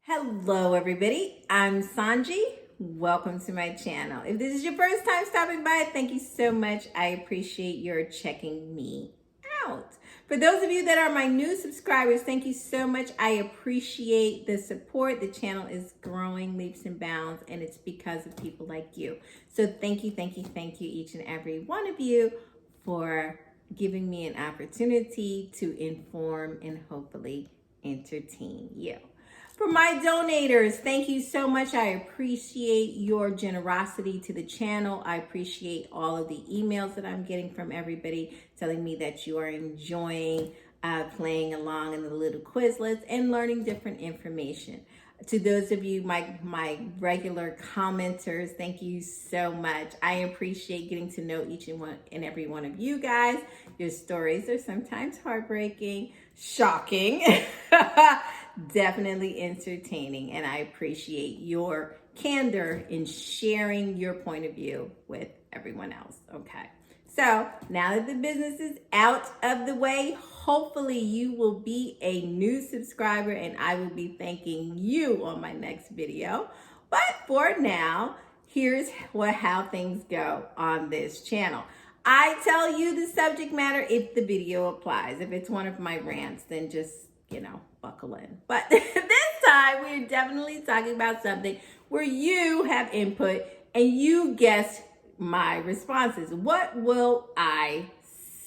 Hello everybody, I'm Sanji. Welcome to my channel. If this is your first time stopping by, thank you so much. I appreciate your checking me out. For those of you that are my new subscribers, thank you so much. I appreciate the support. The channel is growing leaps and bounds, and it's because of people like you. So thank you each and every one of you for giving me an opportunity to inform and hopefully entertain you. For my donators, thank you so much. I appreciate your generosity to the channel. I appreciate all of the emails that I'm getting from everybody telling me that you are enjoying playing along in the little Quizlets and learning different information. To those of you, my regular commenters, thank you so much. I appreciate getting to know each and every one of you guys. Your stories are sometimes heartbreaking, shocking, definitely entertaining, and I appreciate your candor in sharing your point of view with everyone else. Okay, so now that the business is out of the way, hopefully you will be a new subscriber and I will be thanking you on my next video. But for now, here's how things go on this channel. I tell you the subject matter if the video applies. If it's one of my rants, then just, buckle in. But this time, we're definitely talking about something where you have input and you guess my responses. What will I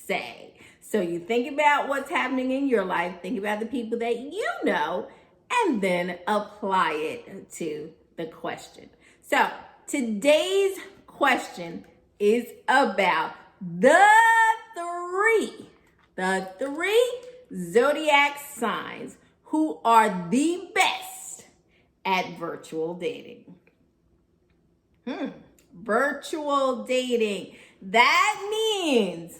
say? So you think about what's happening in your life, think about the people that you know, and then apply it to the question. So today's question is about the three Zodiac signs who are the best at virtual dating. Virtual dating. That means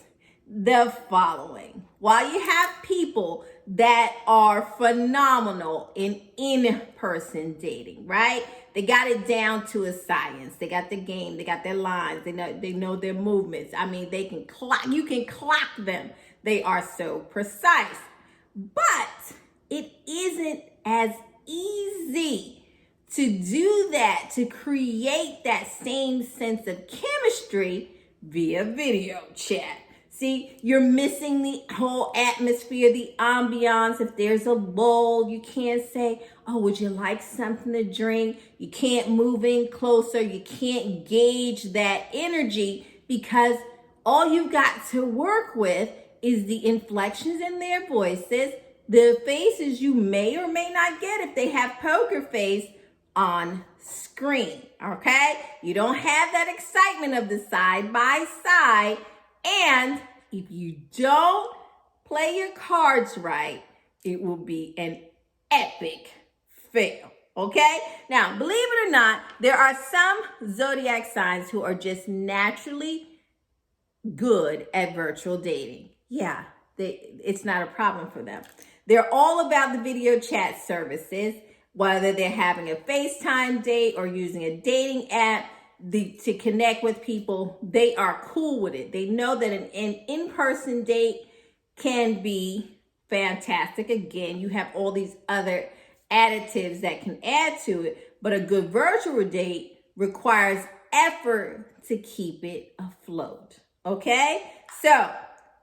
the following. While you have people that are phenomenal in in-person dating, right? They got it down to a science. They got the game. They got their lines. They know their movements. I mean, you can clock them. They are so precise. But it isn't as easy to do that, to create that same sense of chemistry via video chat. See, you're missing the whole atmosphere, the ambiance. If there's a lull, you can't say, oh, would you like something to drink? You can't move in closer. You can't gauge that energy because all you've got to work with is the inflections in their voices, the faces you may or may not get if they have poker face on screen, okay? You don't have that excitement of the side by side, and if you don't play your cards right, it will be an epic fail, okay? Now, believe it or not, there are some zodiac signs who are just naturally good at virtual dating. Yeah, it's not a problem for them. They're all about the video chat services, whether they're having a FaceTime date or using a dating app to connect with people. They are cool with it. They know that an in-person date can be fantastic. Again, you have all these other additives that can add to it, but a good virtual date requires effort to keep it afloat. Okay? So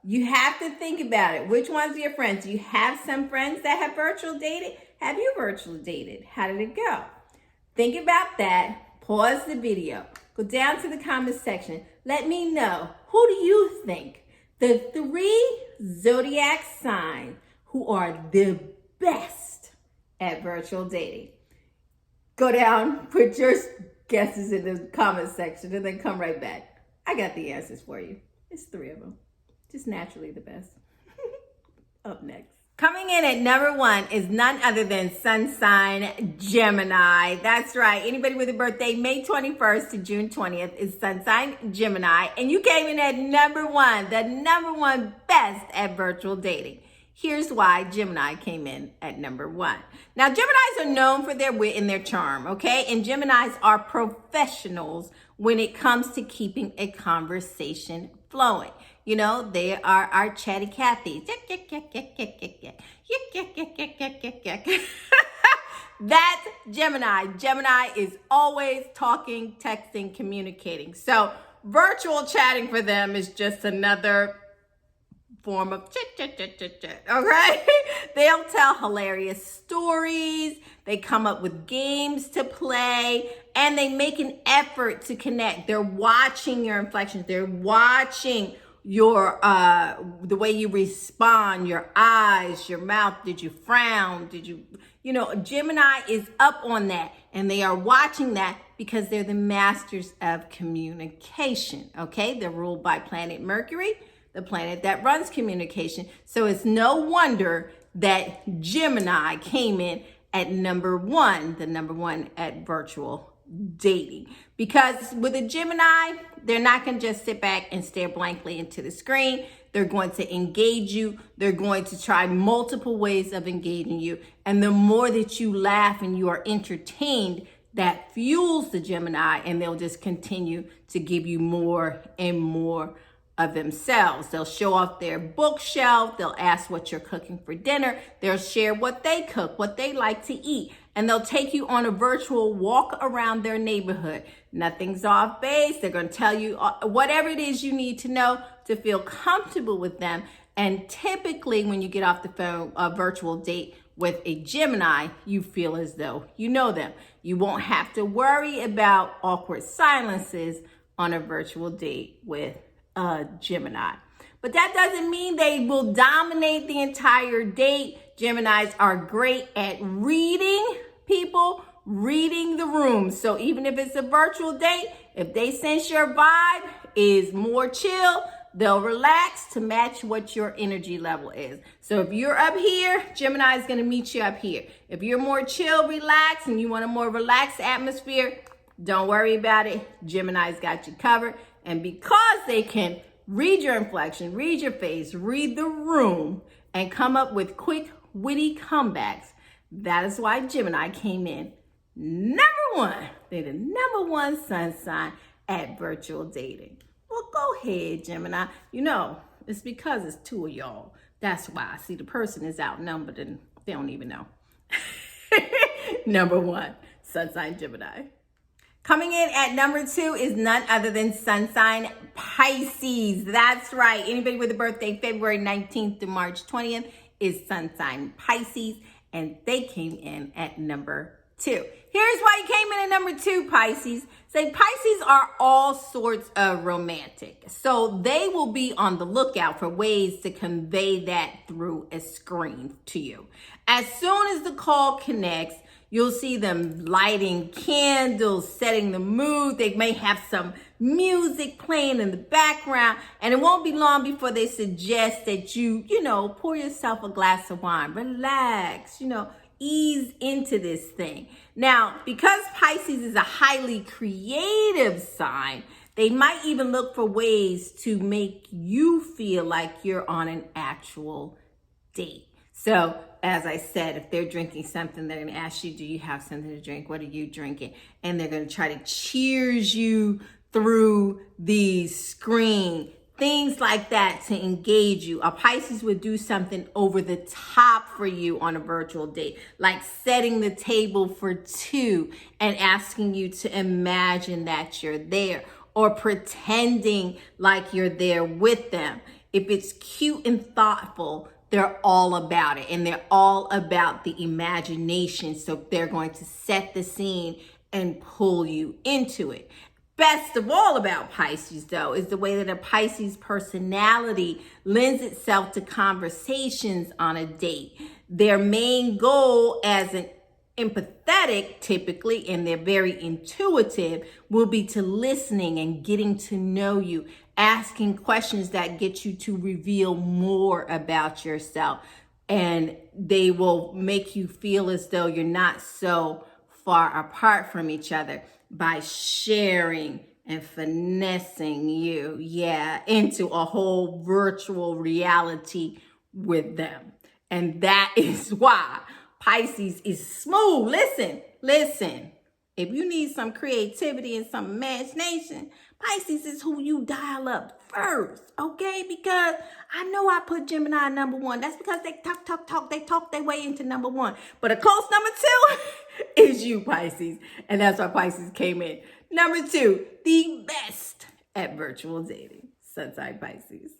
you have to think about it. Which ones are your friends? Do you have some friends that have virtual dated? Have you virtual dated? How did it go? Think about that. Pause the video. Go down to the comment section. Let me know, who do you think the three zodiac signs who are the best at virtual dating? Go down, put your guesses in the comment section, and then come right back. I got the answers for you. It's three of them. Just naturally the best. Up next. Coming in at number one is none other than sun sign Gemini. That's right. Anybody with a birthday May 21st to June 20th is sun sign Gemini. And you came in at number one, the number one best at virtual dating. Here's why Gemini came in at number one. Now, Geminis are known for their wit and their charm, okay? And Geminis are professionals when it comes to keeping a conversation flowing. You know, they are our chatty Cathys. That's Gemini. Gemini is always talking, texting, communicating. So virtual chatting for them is just another form of chit, okay? They'll tell hilarious stories. They come up with games to play, and they make an effort to connect. They're watching your inflections. They're watching your the way you respond, your eyes, your mouth. Did you frown? Did you Gemini is up on that, and they are watching that because they're the masters of communication. Okay, they're ruled by planet Mercury, the planet that runs communication. So it's no wonder that Gemini came in at number one, the number one at virtual dating. Because with a Gemini, they're not going to just sit back and stare blankly into the screen. They're going to engage you. They're going to try multiple ways of engaging you. And the more that you laugh and you are entertained, that fuels the Gemini, and they'll just continue to give you more and more of themselves. They'll show off their bookshelf. They'll ask what you're cooking for dinner. They'll share what they cook, what they like to eat. And they'll take you on a virtual walk around their neighborhood. Nothing's off base. They're going to tell you whatever it is you need to know to feel comfortable with them. And typically when you get off the phone, a virtual date with a Gemini, you feel as though you know them. You won't have to worry about awkward silences on a virtual date with Gemini. But that doesn't mean they will dominate the entire date. Geminis are great at reading people, reading the room. So even if it's a virtual date, if they sense your vibe is more chill, they'll relax to match what your energy level is. So if you're up here, Gemini is going to meet you up here. If you're more chill, relaxed, and you want a more relaxed atmosphere, don't worry about it. Gemini's got you covered. And because they can read your inflection, read your face, read the room, and come up with quick, witty comebacks, that is why Gemini came in number one. They're the number one sun sign at virtual dating. Well, go ahead, Gemini. It's because it's two of y'all. That's why. See, the person is outnumbered and they don't even know. Number one, sun sign Gemini. Coming in at number two is none other than sun sign Pisces. That's right. Anybody with a birthday February 19th to March 20th is sun sign Pisces, and they came in at number two. Here's why you came in at number two, Pisces. Pisces are all sorts of romantic. So they will be on the lookout for ways to convey that through a screen to you. As soon as the call connects, you'll see them lighting candles, setting the mood. They may have some music playing in the background, and it won't be long before they suggest that you pour yourself a glass of wine, relax, ease into this thing. Now, because Pisces is a highly creative sign, they might even look for ways to make you feel like you're on an actual date. So, as I said, if they're drinking something, they're going to ask you, do you have something to drink? What are you drinking? And they're going to try to cheers you through the screen. Things like that to engage you. A Pisces would do something over the top for you on a virtual date, like setting the table for two and asking you to imagine that you're there, or pretending like you're there with them. If it's cute and thoughtful, they're all about it, and they're all about the imagination. So they're going to set the scene and pull you into it. Best of all about Pisces, though, is the way that a Pisces personality lends itself to conversations on a date. Their main goal as an empathetic, typically, and they're very intuitive, will be to listening and getting to know you, asking questions that get you to reveal more about yourself. And they will make you feel as though you're not so far apart from each other by sharing and finessing you, into a whole virtual reality with them. And that is why Pisces is smooth. Listen. If you need some creativity and some imagination, Pisces is who you dial up first, okay? Because I know I put Gemini number one. That's because they talk. They talk their way into number one. But a close number two is you, Pisces. And that's why Pisces came in. Number 2, the best at virtual dating, sun sign Pisces.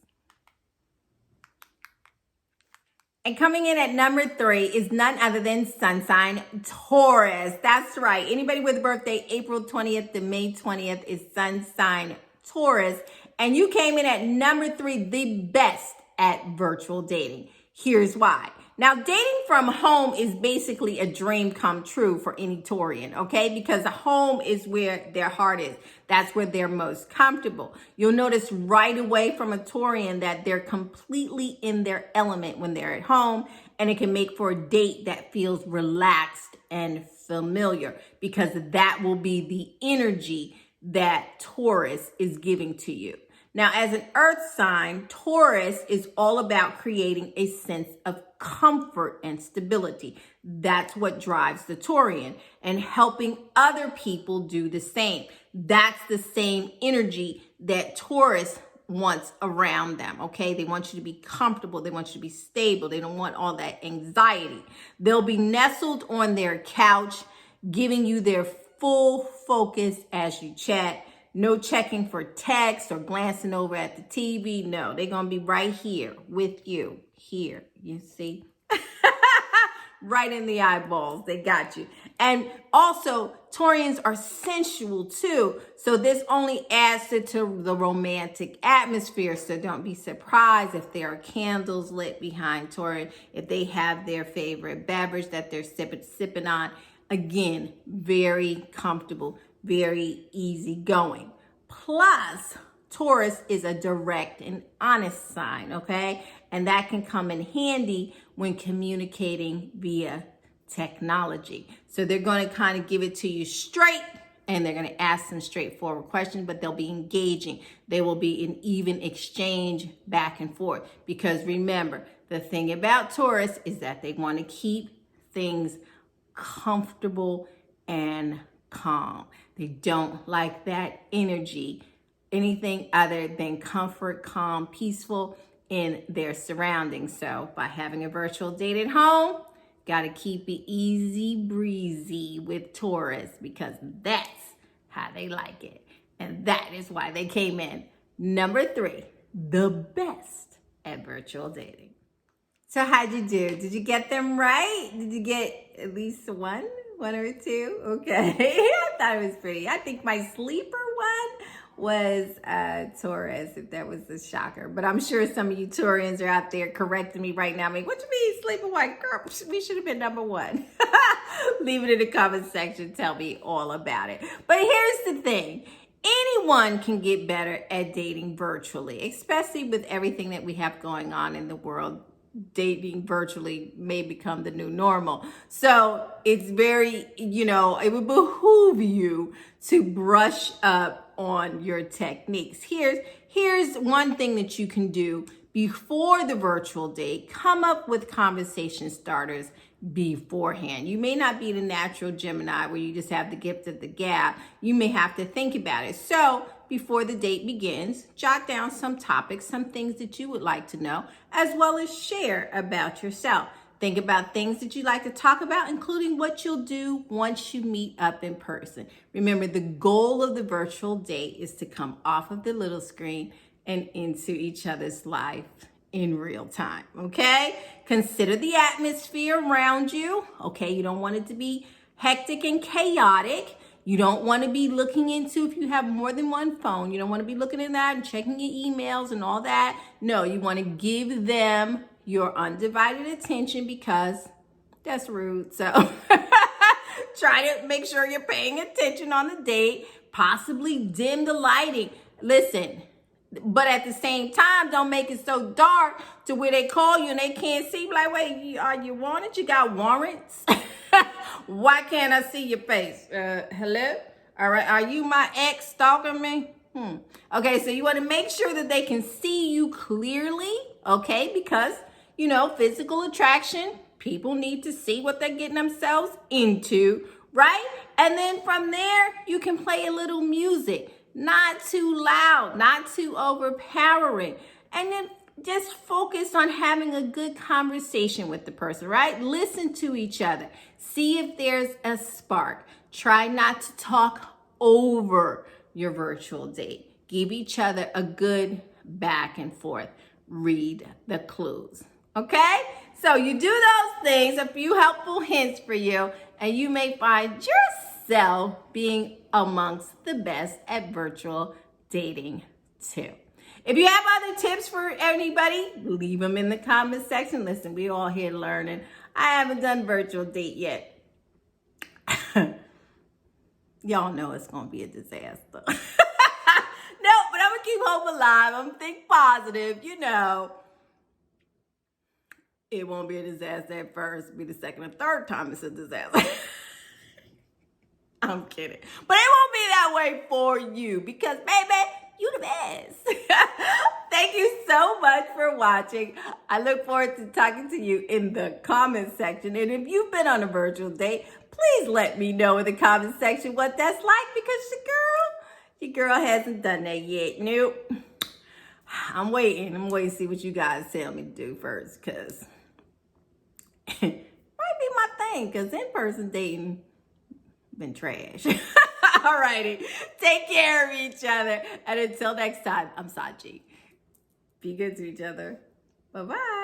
And coming in at number 3 is none other than sun sign Taurus. That's right. Anybody with a birthday April 20th to May 20th is sun sign Taurus. And you came in at number 3, the best at virtual dating. Here's why. Now, dating from home is basically a dream come true for any Taurian, okay? Because the home is where their heart is. That's where they're most comfortable. You'll notice right away from a Taurian that they're completely in their element when they're at home, and it can make for a date that feels relaxed and familiar because that will be the energy that Taurus is giving to you. Now, as an earth sign, Taurus is all about creating a sense of comfort and stability. That's what drives the Taurian, and helping other people do the same. That's the same energy that Taurus wants around them, okay? They want you to be comfortable. They want you to be stable. They don't want all that anxiety. They'll be nestled on their couch, giving you their full focus as you chat. No checking for text or glancing over at the TV. No, they're going to be right here with you. Here, you see? Right in the eyeballs. They got you. And also, Taurians are sensual too. So this only adds to the romantic atmosphere. So don't be surprised if there are candles lit behind Taurian, if they have their favorite beverage that they're sipping on. Again, very comfortable, very easygoing. Plus, Taurus is a direct and honest sign, okay? And that can come in handy when communicating via technology. So they're going to kind of give it to you straight, and they're going to ask some straightforward questions, but they'll be engaging. They will be an even exchange back and forth. Because remember, the thing about Taurus is that they want to keep things comfortable and calm. They don't like that energy, anything other than comfort, calm, peaceful in their surroundings. So by having a virtual date at home, got to keep it easy breezy with Taurus, because that's how they like it. And that is why they came in number 3, the best at virtual dating. So how'd you do? Did you get them right? Did you get at least one or two? Okay. I thought it was pretty. I think my sleeper one was Taurus, if that was a shocker. But I'm sure some of you Taurians are out there correcting me right now. I mean, what you mean sleeper one? Girl, we should have been number 1. Leave it in the comment section. Tell me all about it. But here's the thing. Anyone can get better at dating virtually, especially with everything that we have going on in the world. Dating virtually may become the new normal. So it's very, it would behoove you to brush up on your techniques. Here's one thing that you can do before the virtual date. Come up with conversation starters beforehand. You may not be the natural Gemini where you just have the gift of the gab. You may have to think about it. So before the date begins, jot down some topics, some things that you would like to know, as well as share about yourself. Think about things that you like to talk about, including what you'll do once you meet up in person. Remember, the goal of the virtual date is to come off of the little screen and into each other's life in real time, okay? Consider the atmosphere around you, okay? You don't want it to be hectic and chaotic. You don't want to be looking into, if you have more than one phone, you don't want to be looking at that and checking your emails and all that. No, you want to give them your undivided attention, because that's rude. So try to make sure you're paying attention on the date, possibly dim the lighting. Listen, but at the same time, don't make it so dark to where they call you and they can't see. Like, wait, are you wanted? You got warrants? Why can't I see your face? Hello? All right. Are you my ex stalking me? Okay. So you want to make sure that they can see you clearly. Okay. Because, physical attraction, people need to see what they're getting themselves into. Right. And then from there, you can play a little music, not too loud, not too overpowering. And then just focus on having a good conversation with the person, right? Listen to each other. See if there's a spark. Try not to talk over your virtual date. Give each other a good back and forth. Read the clues. Okay? So you do those things, a few helpful hints for you, and you may find yourself being amongst the best at virtual dating too. If you have other tips for anybody, leave them in the comment section. Listen, we all here learning. I haven't done virtual date yet. Y'all know it's going to be a disaster. No, but I'm going to keep hope alive. I'm going to think positive, you know. It won't be a disaster at first. It'll be the second or third time it's a disaster. I'm kidding. But it won't be that way for you because, baby, you the best. Thank you so much for watching. I look forward to talking to you in the comment section. And if you've been on a virtual date, please let me know in the comment section what that's like because your girl hasn't done that yet. Nope. I'm waiting to see what you guys tell me to do first because it might be my thing because in-person dating been trash. Alrighty. Take care of each other. And until next time, I'm Sachi. Be good to each other. Bye-bye.